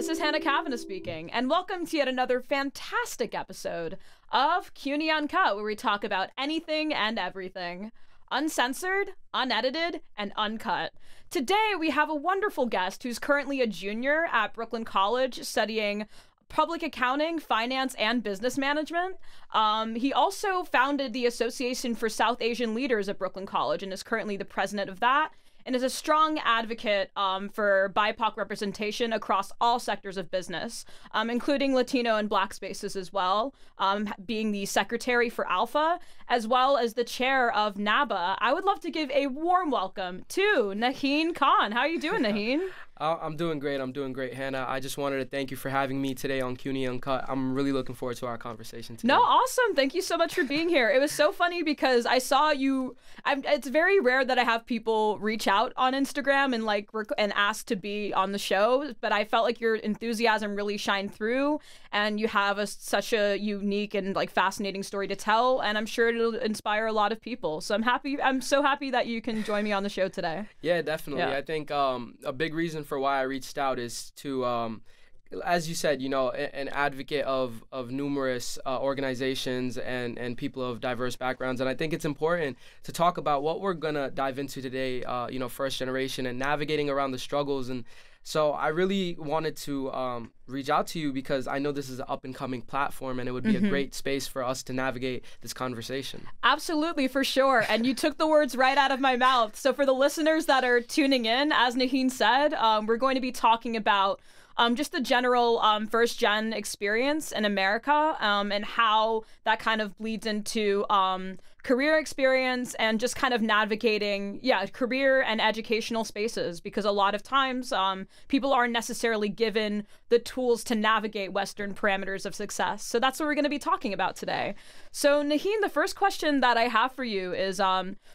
this is Hannah Kavanagh speaking, and welcome to yet another fantastic episode of CUNY Uncut, where we talk about anything and everything. Uncensored, unedited, and uncut. Today, we have a wonderful guest who's currently a junior at Brooklyn College studying public accounting, finance, and business management. He also founded the Association for South Asian Leaders at Brooklyn College and is currently the president of that, and is a strong advocate for BIPOC representation across all sectors of business, including Latino and Black spaces as well, being the secretary for Alpha, as well as the chair of NABA. I would love to give a warm welcome to Naheen Khan. How are you doing, Naheen? I'm doing great, Hannah. I just wanted to thank you for having me today on CUNY Uncut. I'm really looking forward to our conversation today. No, awesome. Thank you so much for being here. It was so funny because I saw you. It's very rare that I have people reach out on Instagram and ask to be on the show, but I felt like your enthusiasm really shined through, and you have such a unique and fascinating story to tell, and I'm sure it'll inspire a lot of people. So I'm so happy that you can join me on the show today. Yeah, definitely. Yeah. I think a big reason for why I reached out is to, as you said, an advocate of numerous organizations and people of diverse backgrounds. And I think it's important to talk about what we're going to dive into today, first generation and navigating around the struggles. And so I really wanted to reach out to you because I know this is an up-and-coming platform, and it would be a great space for us to navigate this conversation. Absolutely, for sure. And you took the words right out of my mouth. So for the listeners that are tuning in, as Naheen said, we're going to be talking about just the general first-gen experience in America and how that kind of bleeds into career experience and just kind of navigating, career and educational spaces, because a lot of times people aren't necessarily given the tools to navigate Western parameters of success. So that's what we're going to be talking about today. So Naheen, the first question that I have for you is,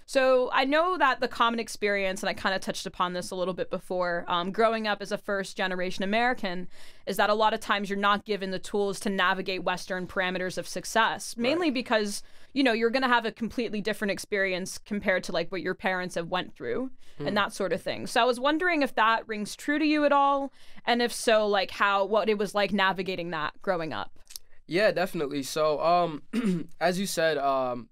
so I know that the common experience, and I kind of touched upon this a little bit before, growing up as a first-generation American, is that a lot of times you're not given the tools to navigate Western parameters of success, mainly because you're going to have a completely different experience compared to what your parents have went through and that sort of thing. So I was wondering if that rings true to you at all, and if so, what it was like navigating that growing up. Yeah, definitely. So as you said, a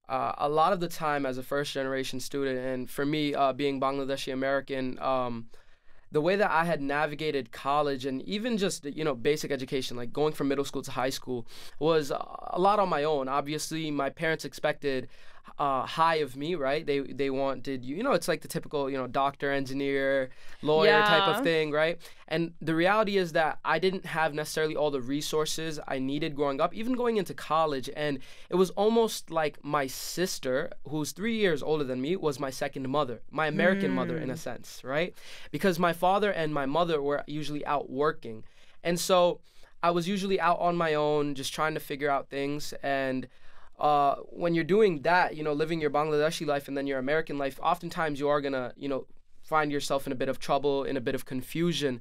lot of the time as a first generation student, and for me being Bangladeshi American, the way that I had navigated college and even just, basic education, like going from middle school to high school, was a lot on my own. Obviously, my parents expected high of me, right? They wanted it's like the typical, doctor, engineer, lawyer type of thing, right? And the reality is that I didn't have necessarily all the resources I needed growing up, even going into college. And it was almost like my sister, who's 3 years older than me, was my second mother, my American mother in a sense, right? Because my father and my mother were usually out working. And so I was usually out on my own, just trying to figure out things. And when you're doing that, living your Bangladeshi life and then your American life, oftentimes you are going to, find yourself in a bit of trouble, in a bit of confusion.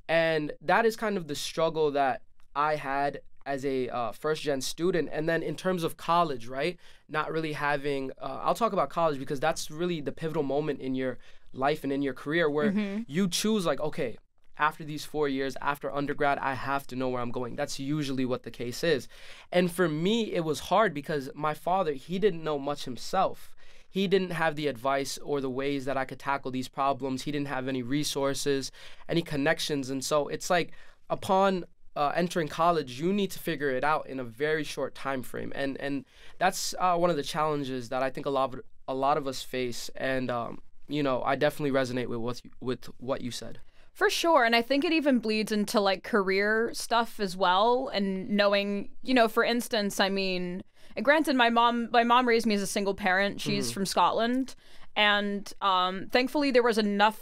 And that is kind of the struggle that I had as a first-gen student. And then in terms of college, right, not really having, I'll talk about college because that's really the pivotal moment in your life and in your career where you choose okay, after these 4 years, after undergrad, I have to know where I'm going. That's usually what the case is. And for me, it was hard because my father, he didn't know much himself. He didn't have the advice or the ways that I could tackle these problems. He didn't have any resources, any connections. And so it's upon entering college, you need to figure it out in a very short time frame. And that's one of the challenges that I think a lot of us face. And, I definitely resonate with what you said. For sure. And I think it even bleeds into career stuff as well. And knowing, for instance, and granted, my mom raised me as a single parent. She's from Scotland. And thankfully there was enough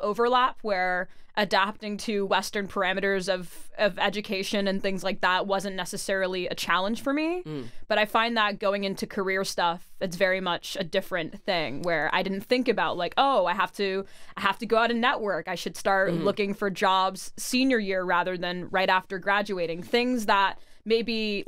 overlap where adapting to Western parameters of education and things like that wasn't necessarily a challenge for me. But I find that going into career stuff, it's very much a different thing where I didn't think about I have to go out and network. I should start looking for jobs senior year rather than right after graduating. Things that maybe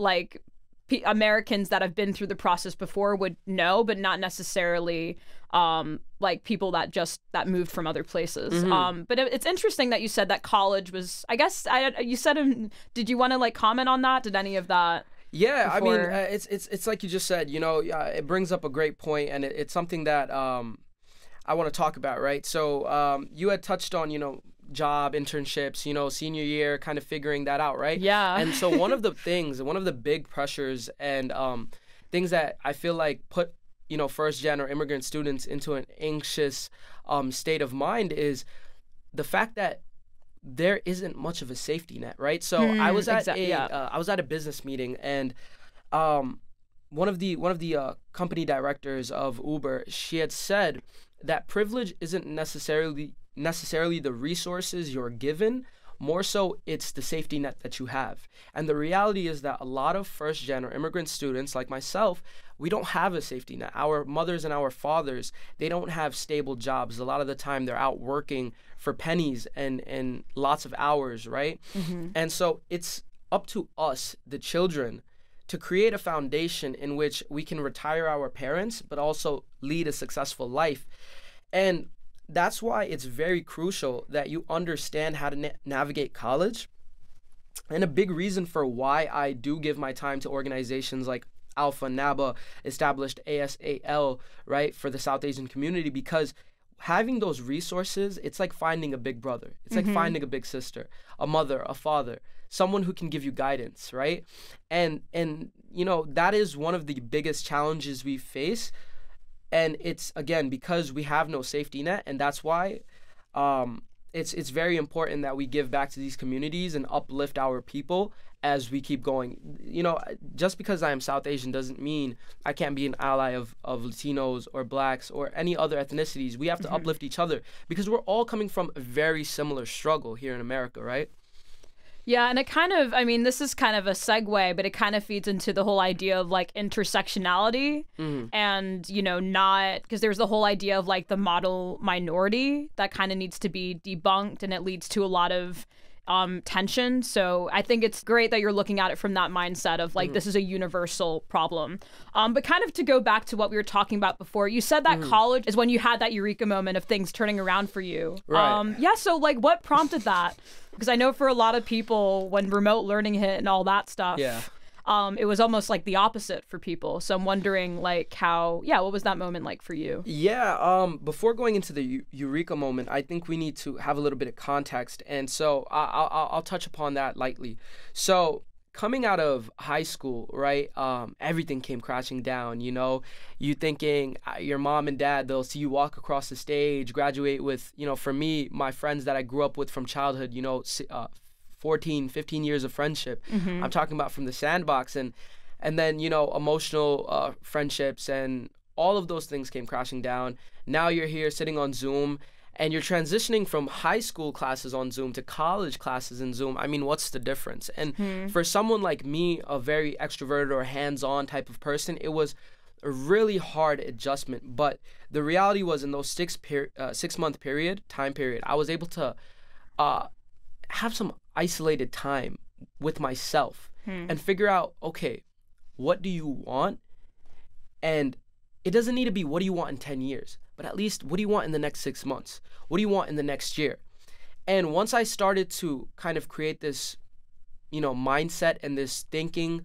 Americans that have been through the process before would know, but not necessarily like people that moved from other places. But it's interesting that you said that college was, I guess, you said, did you want to like comment on that? Did any of that? Yeah, Before... I mean, it's like you just said, you know, it brings up a great point, and it's something that I want to talk about, right? So you had touched on, you know, job, internships, you know, senior year, kind of figuring that out, right? Yeah. And so one of the big pressures and things that I feel like put, you know, first gen or immigrant students into an anxious state of mind is the fact that there isn't much of a safety net, right? So I was at I was at a business meeting, and one of the company directors of Uber, she had said that privilege isn't necessarily the resources you're given, more so it's the safety net that you have. And the reality is that a lot of first gen or immigrant students like myself, we don't have a safety net. Our mothers and our fathers, they don't have stable jobs. A lot of the time they're out working for pennies and lots of hours, right? And so it's up to us, the children, to create a foundation in which we can retire our parents but also lead a successful life. And that's why it's very crucial that you understand how to navigate college. And a big reason for why I do give my time to organizations like Alpha, NABA, established ASAL, right, for the South Asian community, because having those resources, it's like finding a big brother. It's like finding a big sister, a mother, a father, someone who can give you guidance, right? And you know, that is one of the biggest challenges we face. And it's, again, because we have no safety net, and that's why it's very important that we give back to these communities and uplift our people as we keep going. You know, just because I am South Asian doesn't mean I can't be an ally of Latinos or Blacks or any other ethnicities. We have to uplift each other because we're all coming from a very similar struggle here in America, right? Yeah, and it kind of, I mean, this is kind of a segue, but it kind of feeds into the whole idea of like intersectionality and, you know, not, because there's the whole idea of like the model minority that kind of needs to be debunked, and it leads to a lot of tension. So I think it's great that you're looking at it from that mindset of like, this is a universal problem. But kind of to go back to what we were talking about before, you said that college is when you had that eureka moment of things turning around for you. Right. Yeah, so like what prompted that? Because I know for a lot of people, when remote learning hit and all that stuff, it was almost like the opposite for people. So I'm wondering, like, what was that moment like for you? Yeah, before going into the eureka moment, I think we need to have a little bit of context. And so I'll touch upon that lightly. So coming out of high school, right, everything came crashing down, you know, you thinking your mom and dad, they'll see you walk across the stage, graduate with, you know, for me, my friends that I grew up with from childhood, you know, 14, 15 years of friendship. I'm talking about from the sandbox, and then, you know, emotional friendships, and all of those things came crashing down. Now you're here sitting on Zoom, and you're transitioning from high school classes on Zoom to college classes in Zoom. I mean, what's the difference? And for someone like me, a very extroverted or hands-on type of person, it was a really hard adjustment. But the reality was, in those 6-month time period, I was able to have some isolated time with myself and figure out, okay, what do you want? And it doesn't need to be what do you want in 10 years, but at least what do you want in the next 6 months? What do you want in the next year? And once I started to kind of create this, you know, mindset and this thinking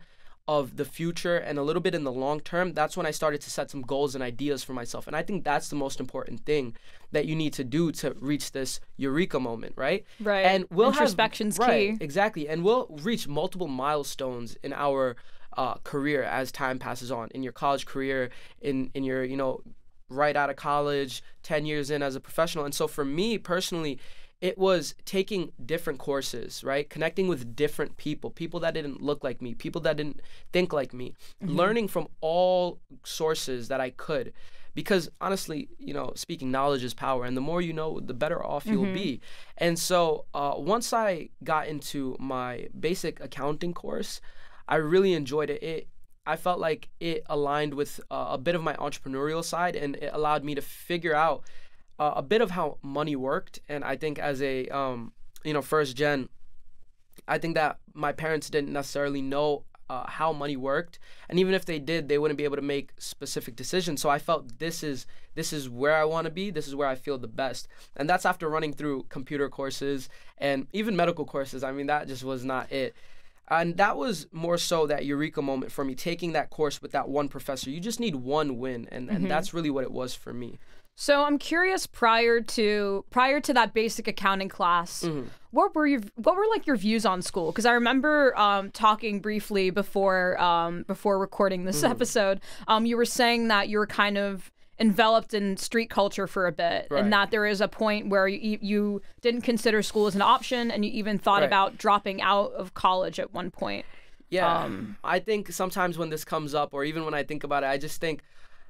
of the future and a little bit in the long term, that's when I started to set some goals and ideas for myself. And I think that's the most important thing that you need to do to reach this eureka moment, right? Right. And we'll Introspection's right, key. Exactly. And we'll reach multiple milestones in our career as time passes on, in your college career, in your, you know, right out of college, 10 years in as a professional. And so for me personally, it was taking different courses, right? Connecting with different people that didn't look like me, people that didn't think like me, learning from all sources that I could. Because honestly, you know, speaking, knowledge is power, and the more you know, the better off you'll be. And so once I got into my basic accounting course, I really enjoyed it. I felt like it aligned with a bit of my entrepreneurial side, and it allowed me to figure out a bit of how money worked. And I think as a you know, first gen, I think that my parents didn't necessarily know how money worked, and even if they did, they wouldn't be able to make specific decisions. So I felt this is where I want to be. This is where I feel the best, and that's after running through computer courses and even medical courses. I mean, that just was not it. And that was more so that eureka moment for me, taking that course with that one professor. You just need one win, and that's really what it was for me. So I'm curious, prior to that basic accounting class, what were like your views on school? Because I remember talking briefly before recording this episode. You were saying that you were kind of enveloped in street culture for a bit, Right. and that there is a point where you didn't consider school as an option, and you even thought Right. about dropping out of college at one point. Yeah, I think sometimes when this comes up, or even when I think about it, I just think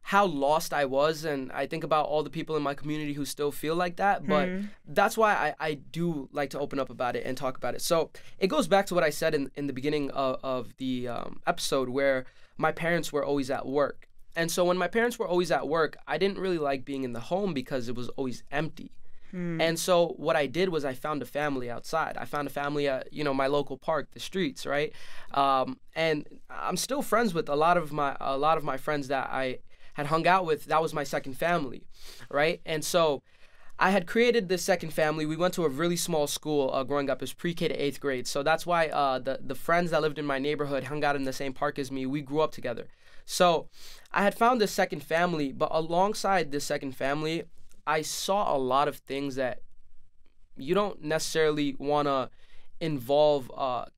how lost I was, and I think about all the people in my community who still feel like that. But that's why I do like to open up about it and talk about it. So it goes back to what I said in the beginning of the episode, where my parents were always at work. And so when my parents were always at work, I didn't really like being in the home because it was always empty. And so what I did was I found a family outside. I found a family at, my local park, the streets, right? And I'm still friends with a lot of my friends that I had hung out with. That was my second family, right? And so I had created this second family. We went to a really small school growing up. It was pre-K to 8th grade. So that's why the friends that lived in my neighborhood hung out in the same park as me. We grew up together. So I had found this second family, but alongside this second family, I saw a lot of things that you don't necessarily want to involve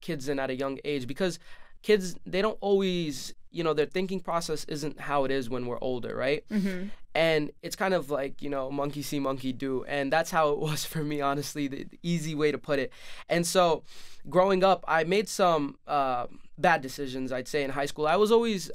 kids in at a young age, because kids, they don't always, their thinking process isn't how it is when we're older, right? And it's kind of like, monkey see, monkey do. And that's how it was for me, honestly, the easy way to put it. And so growing up, I made some bad decisions, I'd say, in high school. I was always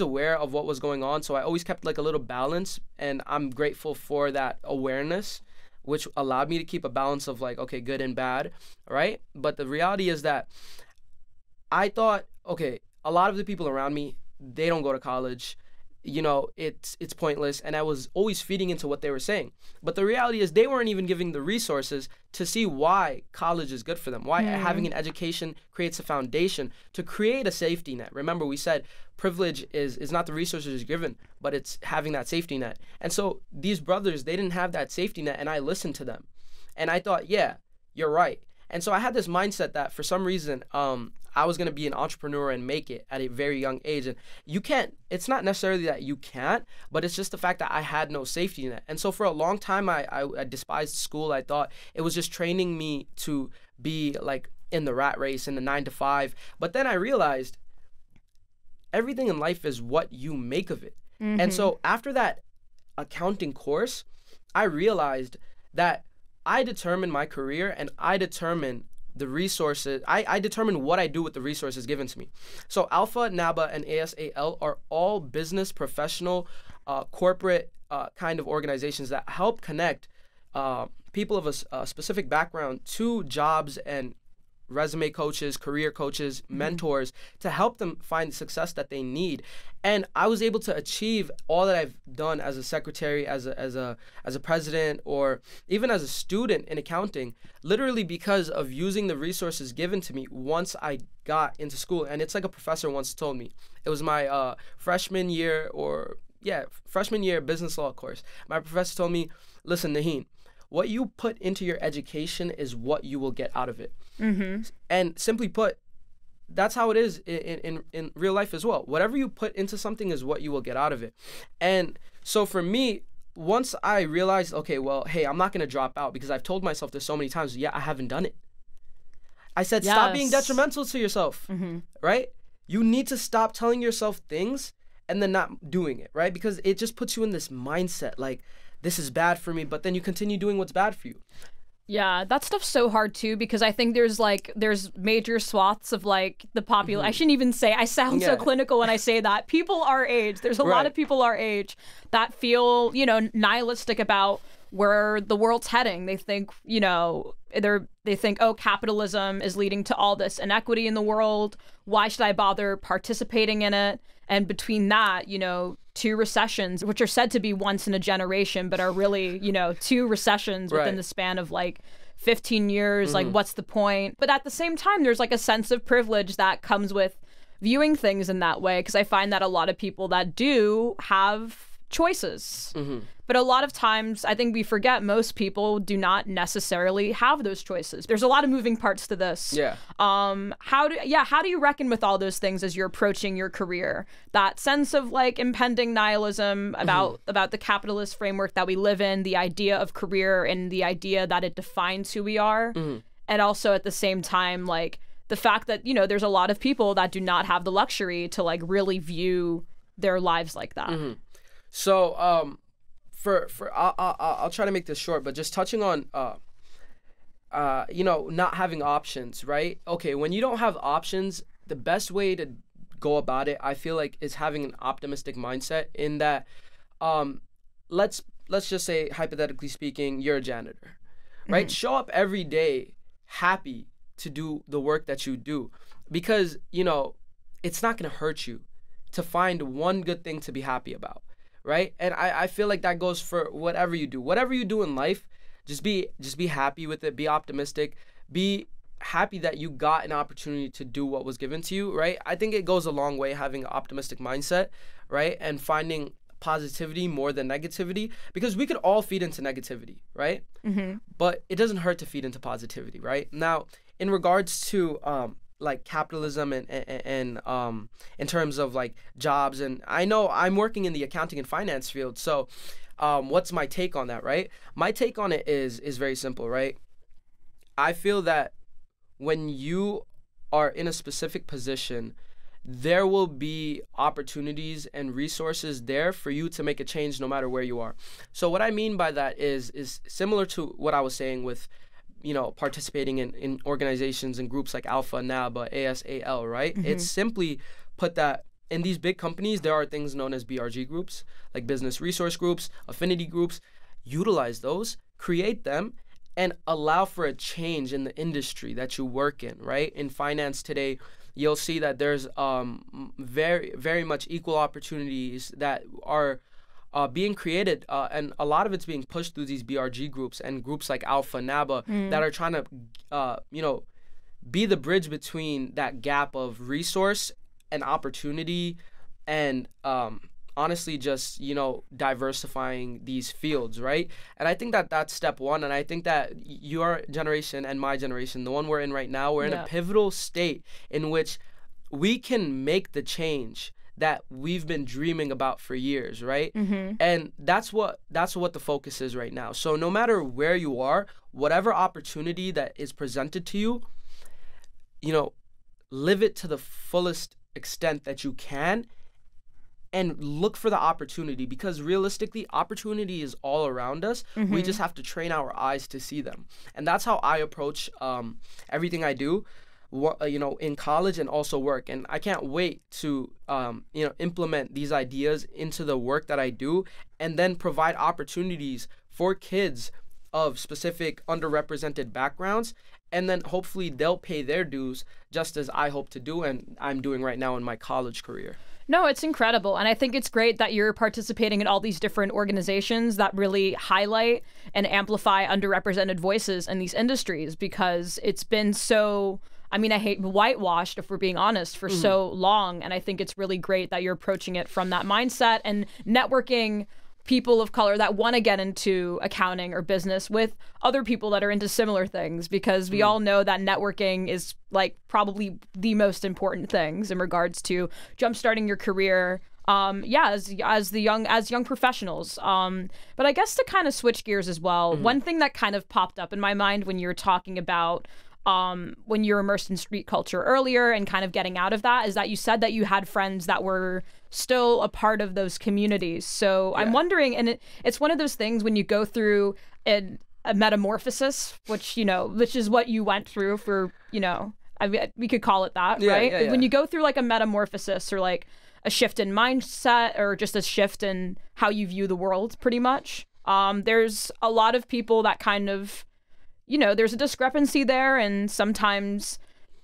aware of what was going on, so I always kept like a little balance, and I'm grateful for that awareness, which allowed me to keep a balance of like, okay, good and bad, right? But the reality is that I thought, okay, a lot of the people around me, they don't go to college. It's pointless, and I was always feeding into what they were saying. But the reality is they weren't even giving the resources to see why college is good for them, why having an education creates a foundation to create a safety net. Remember, we said privilege is not the resources given, but it's having that safety net. And so these brothers, they didn't have that safety net, and I listened to them. And I thought, yeah, you're right. And so I had this mindset that for some reason, I was going to be an entrepreneur and make it at a very young age. And it's not necessarily that you can't, but it's just the fact that I had no safety net. And so for a long time, I despised school. I thought it was just training me to be like in the rat race, in the 9 to 5. But then I realized everything in life is what you make of it. And so after that accounting course, I realized that I determine my career, and I determine the resources. I determine what I do with the resources given to me. So Alpha, NABA, and ASAL are all business, professional, corporate kind of organizations that help connect people of a specific background to jobs and resume coaches, career coaches, mentors, to help them find the success that they need. And I was able to achieve all that I've done as a secretary, as a president, or even as a student in accounting, literally because of using the resources given to me once I got into school. And it's like a professor once told me. It was my freshman year business law course. My professor told me, listen, Naheen, what you put into your education is what you will get out of it. And simply put, that's how it is in real life as well. Whatever you put into something is what you will get out of it. And so for me, once I realized, okay, well, hey, I'm not going to drop out, because I've told myself this so many times, I haven't done it. I said, stop being detrimental to yourself, right? You need to stop telling yourself things and then not doing it, right? Because it just puts you in this mindset, like, this is bad for me, but then you continue doing what's bad for you. Yeah, that stuff's so hard too, because I think there's major swaths of like the popular. I shouldn't even say. I sound so clinical when I say that. People our age. There's a lot of people our age that feel nihilistic about where the world's heading. They think they think, oh, capitalism is leading to all this inequity in the world. Why should I bother participating in it? And between that, 2 recessions, which are said to be once in a generation, but are really, 2 recessions within the span of like 15 years, like what's the point? But at the same time, there's like a sense of privilege that comes with viewing things in that way, because I find that a lot of people that do have choices. But a lot of times, I think we forget most people do not necessarily have those choices. There's a lot of moving parts to this. Yeah. How do you reckon with all those things as you're approaching your career? That sense of like impending nihilism about the capitalist framework that we live in, the idea of career and the idea that it defines who we are, and also at the same time, like the fact that, you know, there's a lot of people that do not have the luxury to like really view their lives like that. So, I'll try to make this short, but just touching on, you know, not having options, right? Okay, when you don't have options, the best way to go about it, I feel like, is having an optimistic mindset. In that, let's just say, hypothetically speaking, you're a janitor, right? Show up every day happy to do the work that you do, because, you know, it's not gonna hurt you to find one good thing to be happy about. Right? And I feel like that goes for whatever you do. Whatever you do in life, just be happy with it. Be optimistic. Be happy that you got an opportunity to do what was given to you, right? I think it goes a long way having an optimistic mindset, right? And finding positivity more than negativity, because we could all feed into negativity, right? But it doesn't hurt to feed into positivity, right? Now, in regards to like capitalism and in terms of like jobs, and I know I'm working in the accounting and finance field, so what's my take on that, right? My take on it is very simple, right? I feel that when you are in a specific position, there will be opportunities and resources there for you to make a change no matter where you are. So what I mean by that is similar to what I was saying with, you know, participating in organizations and groups like Alpha, NABA, ASAL, right? It's simply put that in these big companies, there are things known as BRG groups, like business resource groups, affinity groups. Utilize those, create them, and allow for a change in the industry that you work in, right? In finance today, you'll see that there's very, very much equal opportunities that are being created, and a lot of it's being pushed through these BRG groups and groups like Alpha, NABA, that are trying to, you know, be the bridge between that gap of resource and opportunity, and honestly just, you know, diversifying these fields, right? And I think that that's step one. And I think that your generation and my generation, the one we're in right now, we're in a pivotal state in which we can make the change that we've been dreaming about for years, right? And that's what the focus is right now. So no matter where you are, whatever opportunity that is presented to you, you know, live it to the fullest extent that you can, and look for the opportunity, because realistically, opportunity is all around us. We just have to train our eyes to see them. And that's how I approach everything I do, you know, in college and also work. And I can't wait to, you know, implement these ideas into the work that I do, and then provide opportunities for kids of specific underrepresented backgrounds. And then hopefully they'll pay their dues just as I hope to do, and I'm doing right now in my college career. No, it's incredible. And I think it's great that you're participating in all these different organizations that really highlight and amplify underrepresented voices in these industries, because it's been so, I mean, I hate whitewashed, if we're being honest, for so long. And I think it's really great that you're approaching it from that mindset and networking people of color that want to get into accounting or business with other people that are into similar things, because we all know that networking is like probably the most important things in regards to jumpstarting your career. As young professionals. But I guess to kind of switch gears as well, one thing that kind of popped up in my mind when you were talking about when you're immersed in street culture earlier and kind of getting out of that, is that you said that you had friends that were still a part of those communities. So I'm wondering, and it's one of those things when you go through a metamorphosis, which is what you went through for, I mean, we could call it that, right? Yeah. When you go through like a metamorphosis or like a shift in mindset or just a shift in how you view the world, pretty much, there's a lot of people that kind of, there's a discrepancy there, and sometimes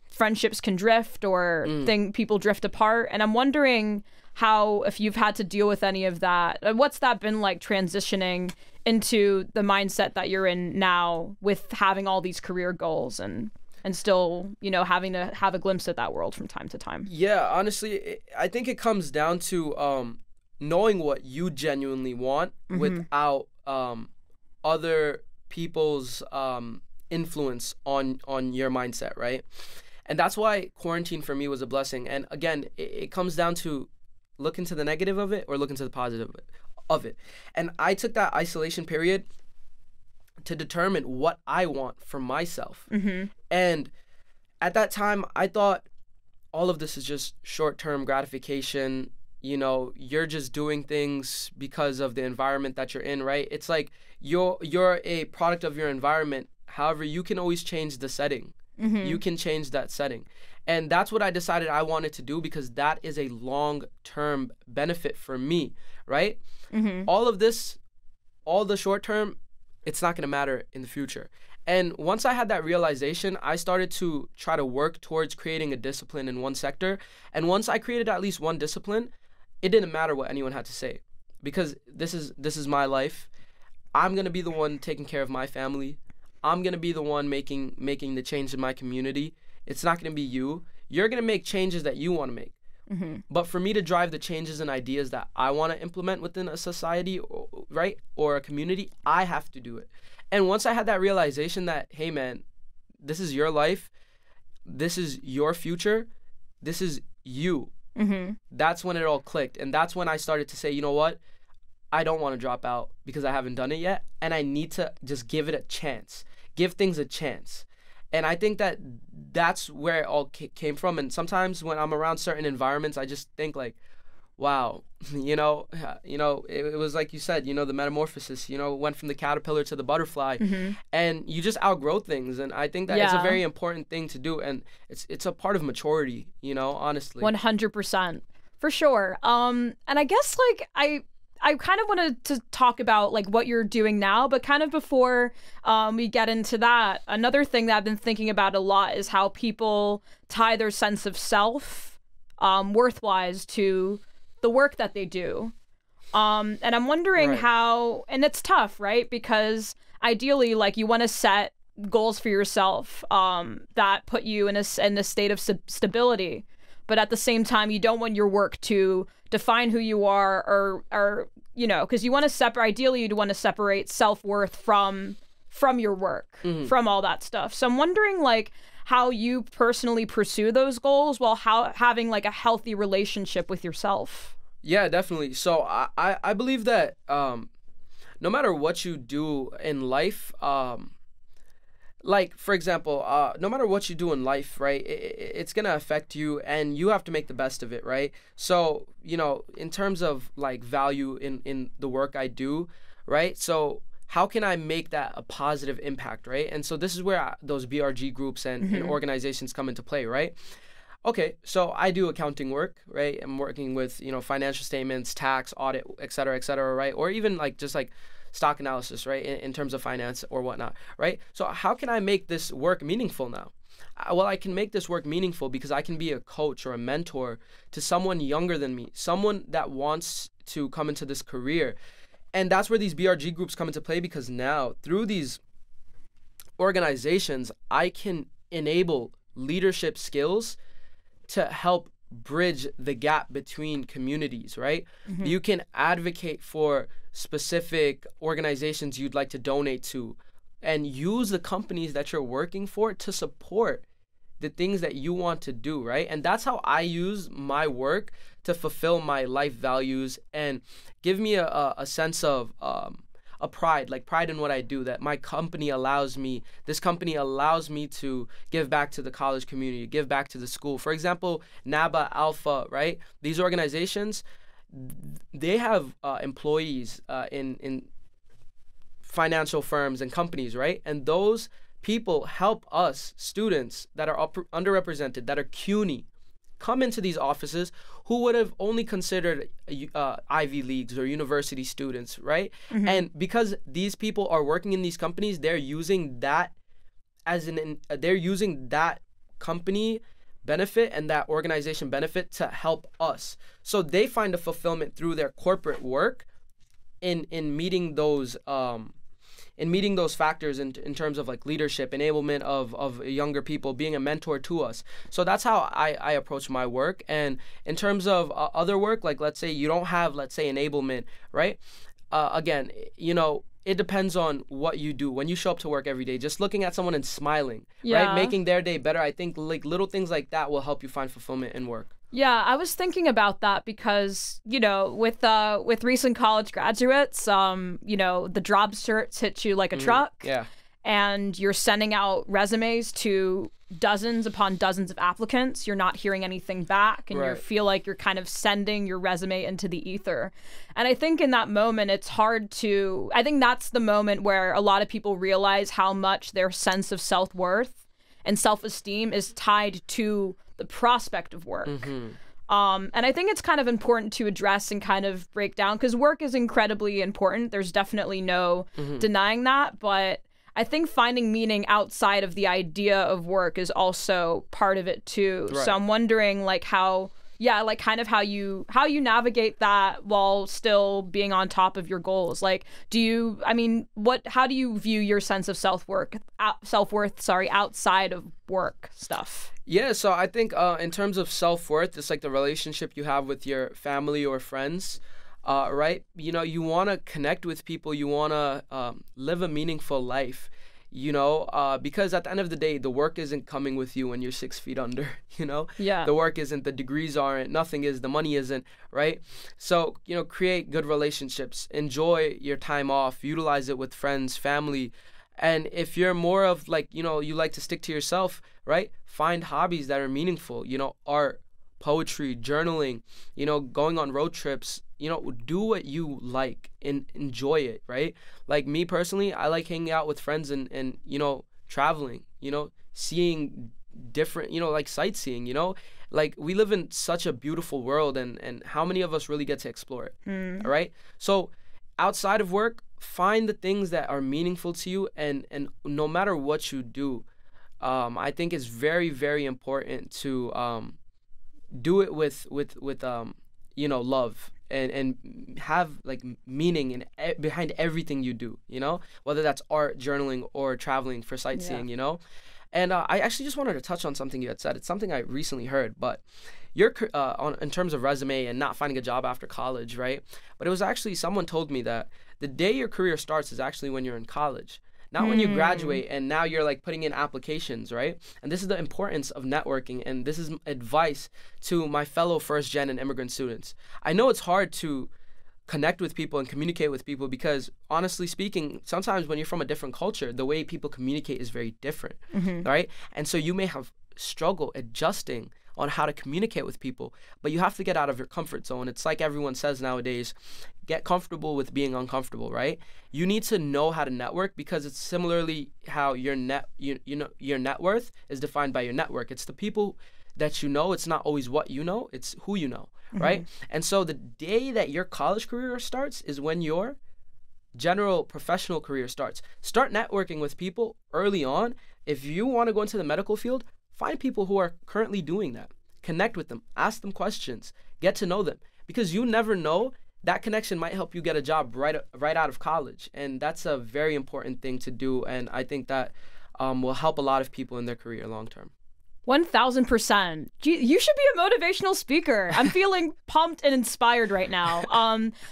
friendships can drift or people drift apart. And I'm wondering how, if you've had to deal with any of that, what's that been like transitioning into the mindset that you're in now with having all these career goals and still, you know, having to have a glimpse at that world from time to time? Yeah, honestly, I think it comes down to knowing what you genuinely want without other people's influence on your mindset, right? And that's why quarantine for me was a blessing. And again, it comes down to look into the negative of it or look into the positive of it. And I took that isolation period to determine what I want for myself. And at that time, I thought all of this is just short-term gratification. You know, you're just doing things because of the environment that you're in, right? It's like you're a product of your environment. However, you can always change the setting. You can change that setting. And that's what I decided I wanted to do because that is a long-term benefit for me, right? All of this, all the short-term, it's not going to matter in the future. And once I had that realization, I started to try to work towards creating a discipline in one sector. And once I created at least one discipline, it didn't matter what anyone had to say because this is my life. I'm going to be the one taking care of my family. I'm going to be the one making the change in my community. It's not going to be you. You're going to make changes that you want to make. But for me to drive the changes and ideas that I want to implement within a society, right, or a community, I have to do it. And once I had that realization that, hey, man, this is your life, this is your future, this is you, that's when it all clicked. And that's when I started to say, you know what, I don't want to drop out because I haven't done it yet, and I need to just give it a chance, give things a chance. And I think that that's where it all came from. And sometimes when I'm around certain environments, I just think like, wow, you know, it was like you said, you know, the metamorphosis, you know, went from the caterpillar to the butterfly, and you just outgrow things. And I think that it's a very important thing to do. And it's a part of maturity, you know, honestly. 100%. For sure. And I guess like I kind of wanted to talk about like what you're doing now, but kind of before we get into that, another thing that I've been thinking about a lot is how people tie their sense of self worth-wise to the work that they do. And I'm wondering how, and it's tough, right? Because ideally, like you want to set goals for yourself that put you in a state of stability. But at the same time, you don't want your work to define who you are or you know, because you want to separate, ideally you'd want to separate self-worth from your work, from all that stuff. So I'm wondering like how you personally pursue those goals while having like a healthy relationship with yourself. Yeah, definitely. So I believe that no matter what you do in life, like, for example, no matter what you do in life, right, it's going to affect you and you have to make the best of it, right? So, you know, in terms of, like, value in the work I do, right? So how can I make that a positive impact, right? And so this is where those BRG groups and organizations come into play, right? Okay, so I do accounting work, right? I'm working with, you know, financial statements, tax, audit, et cetera, right? Or even, like, just, like, stock analysis, right, in terms of finance or whatnot, right? So how can I make this work meaningful now? Well, I can make this work meaningful because I can be a coach or a mentor to someone younger than me, someone that wants to come into this career. And that's where these BRG groups come into play, because now through these organizations, I can enable leadership skills to help bridge the gap between communities, right? You can advocate for specific organizations you'd like to donate to and use the companies that you're working for to support the things that you want to do, right? And that's how I use my work to fulfill my life values and give me a sense of a pride in what I do, that my company allows me, this company allows me to give back to the college community, give back to the school. For example, NABA, Alpha, right? These organizations, they have employees in financial firms and companies, right? And those people help us, students that are underrepresented, that are CUNY, come into these offices who would have only considered Ivy Leagues or university students, right? And because these people are working in these companies, they're using that company benefit and that organization benefit to help us. So they find a fulfillment through their corporate work in meeting those factors in terms of like leadership, enablement of younger people, being a mentor to us. So that's how I approach my work. And in terms of other work, like let's say you don't have, let's say, enablement, right? Again, it depends on what you do. When you show up to work every day, just looking at someone and smiling, right? Making their day better. I think like little things like that will help you find fulfillment in work. Yeah, I was thinking about that because, with recent college graduates, the job certs hit you like a truck. Yeah. And you're sending out resumes to dozens upon dozens of applicants. You're not hearing anything back, and you feel like you're kind of sending your resume into the ether. And I think in that moment, it's hard to, I think that's the moment where a lot of people realize how much their sense of self-worth and self-esteem is tied to the prospect of work. And I think it's kind of important to address and kind of break down, because work is incredibly important. There's definitely no denying that. But I think finding meaning outside of the idea of work is also part of it too. Right. So I'm wondering how you navigate that while still being on top of your goals. Like, how do you view your sense of self-worth, outside of work stuff? Yeah, so I think in terms of self-worth, it's like the relationship you have with your family or friends, right? You want to connect with people. You want to live a meaningful life, because at the end of the day, the work isn't coming with you when you're 6 feet under, Yeah. The work isn't, the degrees aren't, nothing is, the money isn't, right? So, create good relationships, enjoy your time off, utilize it with friends, family. And if you're more of like, you like to stick to yourself, right? Find hobbies that are meaningful, art, poetry, journaling, going on road trips, do what you like and enjoy it, right? Like me personally, I like hanging out with friends and traveling, seeing different, like sightseeing, like we live in such a beautiful world, and how many of us really get to explore it, all right? So outside of work, find the things that are meaningful to you, and no matter what you do, I think it's very, very important to do it with love and have like meaning behind everything you do, whether that's art, journaling, or traveling for sightseeing, And I actually just wanted to touch on something you had said. It's something I recently heard, but you're in terms of resume and not finding a job after college, right? But it was actually, someone told me that the day your career starts is actually when you're in college. Not when you graduate and now you're like putting in applications, right? And this is the importance of networking, and this is advice to my fellow first-gen and immigrant students. I know it's hard to connect with people and communicate with people because, honestly speaking, sometimes when you're from a different culture, the way people communicate is very different, right? And so you may have struggle adjusting on how to communicate with people, but you have to get out of your comfort zone. It's like everyone says nowadays, get comfortable with being uncomfortable, right? You need to know how to network, because it's similarly how your net worth is defined by your network. It's the people that you know. It's not always what you know, it's who you know, right? And so the day that your college career starts is when your general professional career starts. Start networking with people early on. If you want to go into the medical field, find people who are currently doing that. Connect with them. Ask them questions. Get to know them. Because you never know, that connection might help you get a job right out of college. And that's a very important thing to do. And I think that will help a lot of people in their career long term. 1000%. You should be a motivational speaker. I'm feeling pumped and inspired right now.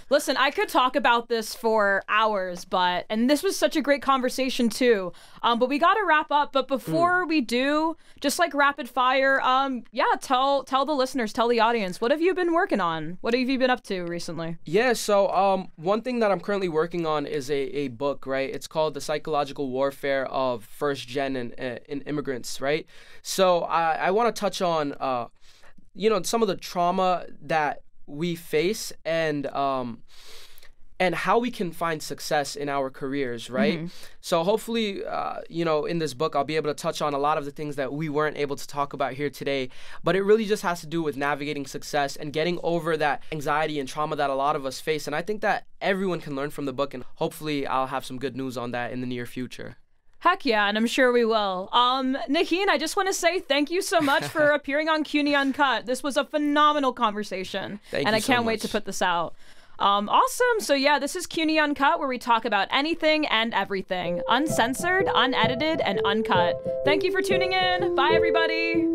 Listen, I could talk about this for hours, and this was such a great conversation too. But we got to wrap up. But before we do, just like rapid fire, tell the listeners, tell the audience, what have you been working on? What have you been up to recently? Yeah, so one thing that I'm currently working on is a book, right? It's called The Psychological Warfare of First Gen and Immigrants, right? So I want to touch on, some of the trauma that we face and how we can find success in our careers, right? So hopefully, in this book, I'll be able to touch on a lot of the things that we weren't able to talk about here today. But it really just has to do with navigating success and getting over that anxiety and trauma that a lot of us face. And I think that everyone can learn from the book, and hopefully I'll have some good news on that in the near future. Heck yeah, and I'm sure we will. Naheen, I just want to say thank you so much for appearing on CUNY Uncut. This was a phenomenal conversation, and I can't wait to put this out. Awesome. So yeah, this is CUNY Uncut, where we talk about anything and everything, uncensored, unedited, and uncut. Thank you for tuning in. Bye, everybody.